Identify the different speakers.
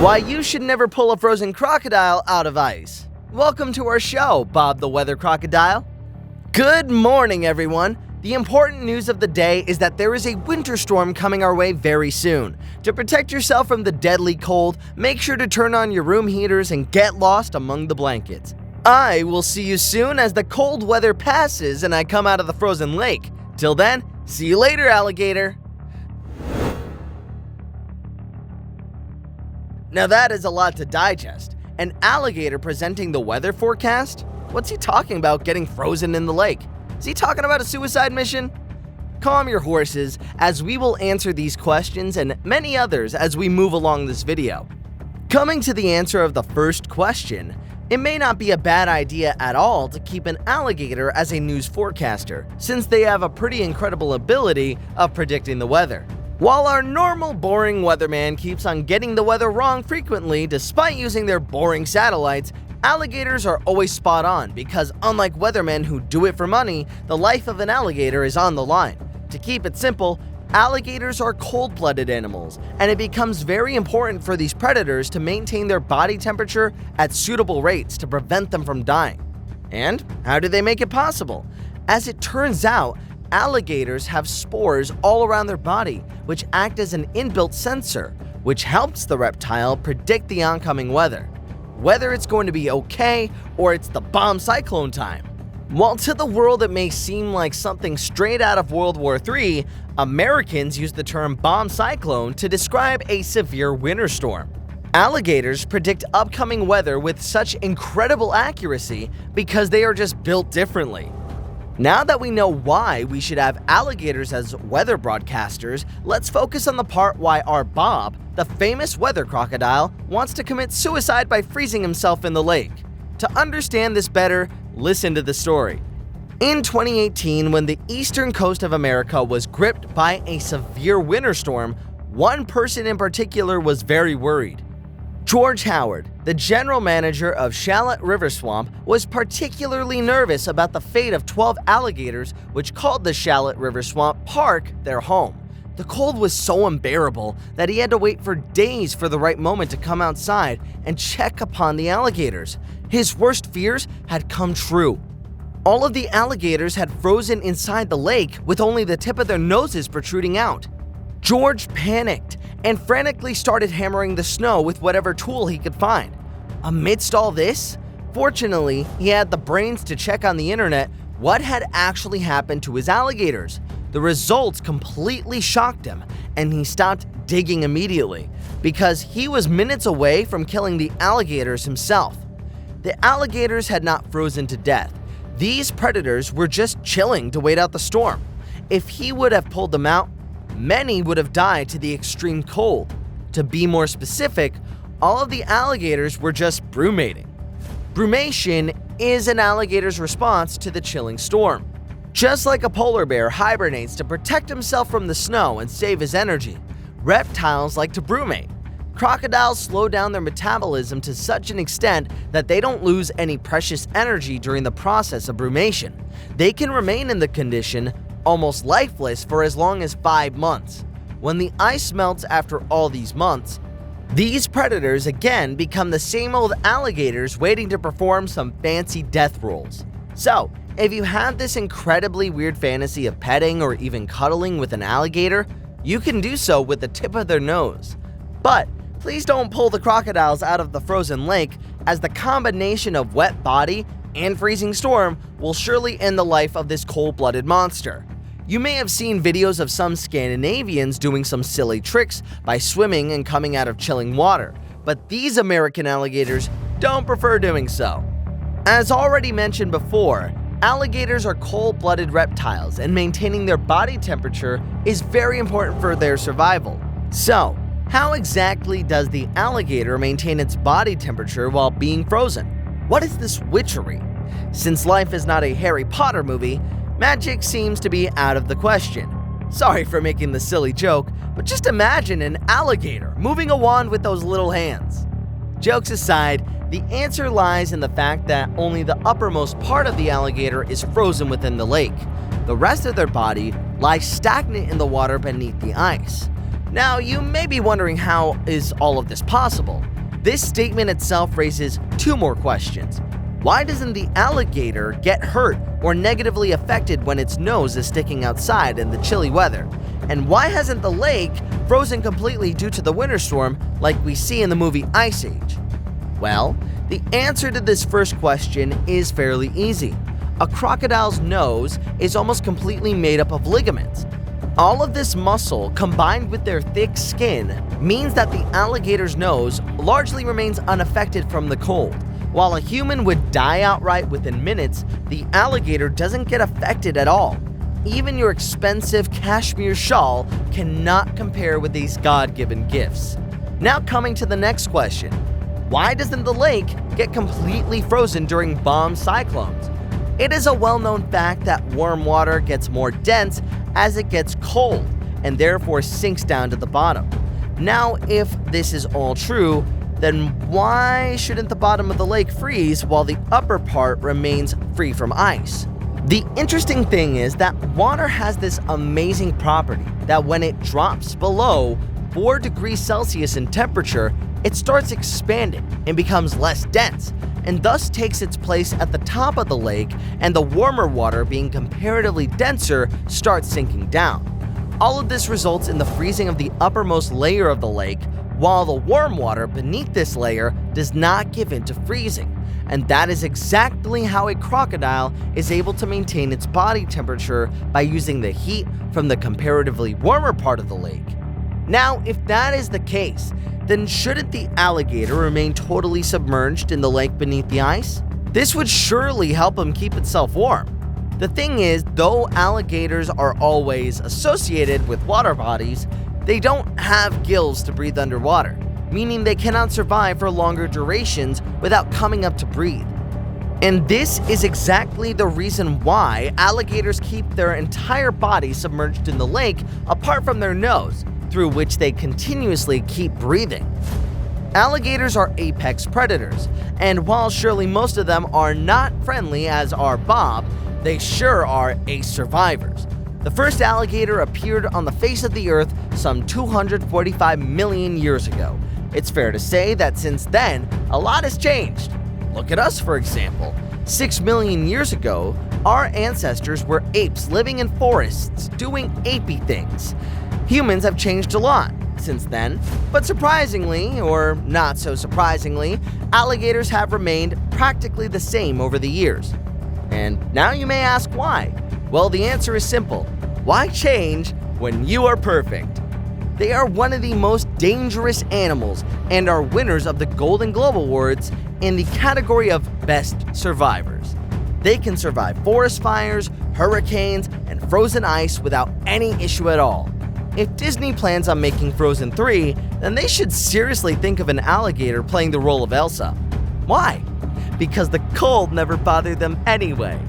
Speaker 1: Why you should never pull a frozen crocodile out of ice. Welcome to our show, Bob the Weather Crocodile. Good morning, everyone. The important news of the day is that there is a winter storm coming our way very soon. To protect yourself from the deadly cold, make sure to turn on your room heaters and get lost among the blankets. I will see you soon as the cold weather passes and I come out of the frozen lake. Till then, see you later, alligator. Now that is a lot to digest. An alligator presenting the weather forecast? What's he talking about getting frozen in the lake? Is he talking about a suicide mission? Calm your horses, as we will answer these questions and many others as we move along this video. Coming to the answer of the first question, it may not be a bad idea at all to keep an alligator as a news forecaster, since they have a pretty incredible ability of predicting the weather. While our normal boring weatherman keeps on getting the weather wrong frequently despite using their boring satellites, alligators are always spot on because unlike weathermen who do it for money, the life of an alligator is on the line. To keep it simple, alligators are cold-blooded animals, and it becomes very important for these predators to maintain their body temperature at suitable rates to prevent them from dying. And how do they make it possible? As it turns out, alligators have spores all around their body, which act as an inbuilt sensor, which helps the reptile predict the oncoming weather, whether it's going to be okay or it's the bomb cyclone time. While to the world it may seem like something straight out of World War III, Americans use the term bomb cyclone to describe a severe winter storm. Alligators predict upcoming weather with such incredible accuracy because they are just built differently. Now that we know why we should have alligators as weather broadcasters, let's focus on the part why our Bob, the famous weather crocodile, wants to commit suicide by freezing himself in the lake. To understand this better, listen to the story. In 2018, when the eastern coast of America was gripped by a severe winter storm, one person in particular was very worried. George Howard, the general manager of Shallot River Swamp, was particularly nervous about the fate of 12 alligators which called the Shallot River Swamp Park their home. The cold was so unbearable that he had to wait for days for the right moment to come outside and check upon the alligators. His worst fears had come true. All of the alligators had frozen inside the lake with only the tip of their noses protruding out. George panicked and frantically started hammering the snow with whatever tool he could find. Amidst all this, fortunately, he had the brains to check on the internet what had actually happened to his alligators. The results completely shocked him, and he stopped digging immediately because he was minutes away from killing the alligators himself. The alligators had not frozen to death. These predators were just chilling to wait out the storm. If he would have pulled them out, many would have died to the extreme cold. To be more specific, all of the alligators were just brumating. Brumation is an alligator's response to the chilling storm. Just like a polar bear hibernates to protect himself from the snow and save his energy, reptiles like to brumate. Crocodiles slow down their metabolism to such an extent that they don't lose any precious energy during the process of brumation. They can remain in the condition almost lifeless for as long as 5 months. When the ice melts after all these months, these predators again become the same old alligators waiting to perform some fancy death rolls. So, if you have this incredibly weird fantasy of petting or even cuddling with an alligator, you can do so with the tip of their nose. But please don't pull the crocodiles out of the frozen lake, as the combination of wet body and freezing storm will surely end the life of this cold-blooded monster. You may have seen videos of some Scandinavians doing some silly tricks by swimming and coming out of chilling water, but these American alligators don't prefer doing so. As already mentioned before, alligators are cold-blooded reptiles, and maintaining their body temperature is very important for their survival. So, how exactly does the alligator maintain its body temperature while being frozen? What is this witchery? Since life is not a Harry Potter movie, magic seems to be out of the question. Sorry for making the silly joke, but just imagine an alligator moving a wand with those little hands. Jokes aside, the answer lies in the fact that only the uppermost part of the alligator is frozen within the lake. The rest of their body lies stagnant in the water beneath the ice. Now, you may be wondering, how is all of this possible? This statement itself raises two more questions. Why doesn't the alligator get hurt or negatively affected when its nose is sticking outside in the chilly weather? And why hasn't the lake frozen completely due to the winter storm like we see in the movie Ice Age? Well, the answer to this first question is fairly easy. A crocodile's nose is almost completely made up of ligaments. All of this muscle, combined with their thick skin, means that the alligator's nose largely remains unaffected from the cold. While a human would die outright within minutes, the alligator doesn't get affected at all. Even your expensive cashmere shawl cannot compare with these God-given gifts. Now coming to the next question. Why doesn't the lake get completely frozen during bomb cyclones? It is a well-known fact that warm water gets more dense as it gets cold and therefore sinks down to the bottom. Now, if this is all true, then why shouldn't the bottom of the lake freeze while the upper part remains free from ice? The interesting thing is that water has this amazing property that when it drops below 4 degrees Celsius in temperature, it starts expanding and becomes less dense, and thus takes its place at the top of the lake, and the warmer water, being comparatively denser, starts sinking down. All of this results in the freezing of the uppermost layer of the lake, while the warm water beneath this layer does not give in to freezing. And that is exactly how a crocodile is able to maintain its body temperature, by using the heat from the comparatively warmer part of the lake. Now, if that is the case, then shouldn't the alligator remain totally submerged in the lake beneath the ice? This would surely help him keep itself warm. The thing is, though alligators are always associated with water bodies, they don't have gills to breathe underwater, meaning they cannot survive for longer durations without coming up to breathe. And this is exactly the reason why alligators keep their entire body submerged in the lake apart from their nose, through which they continuously keep breathing. Alligators are apex predators, and while surely most of them are not friendly as are Bob, they sure are ace survivors. The first alligator appeared on the face of the earth some 245 million years ago. It's fair to say that since then, a lot has changed. Look at us, for example. 6 million years ago, our ancestors were apes living in forests, doing apey things. Humans have changed a lot since then, but surprisingly, or not so surprisingly, alligators have remained practically the same over the years. And now you may ask why. Well, the answer is simple. Why change when you are perfect? They are one of the most dangerous animals and are winners of the Golden Globe Awards in the category of Best Survivors. They can survive forest fires, hurricanes, and frozen ice without any issue at all. If Disney plans on making Frozen 3, then they should seriously think of an alligator playing the role of Elsa. Why? Because the cold never bothered them anyway.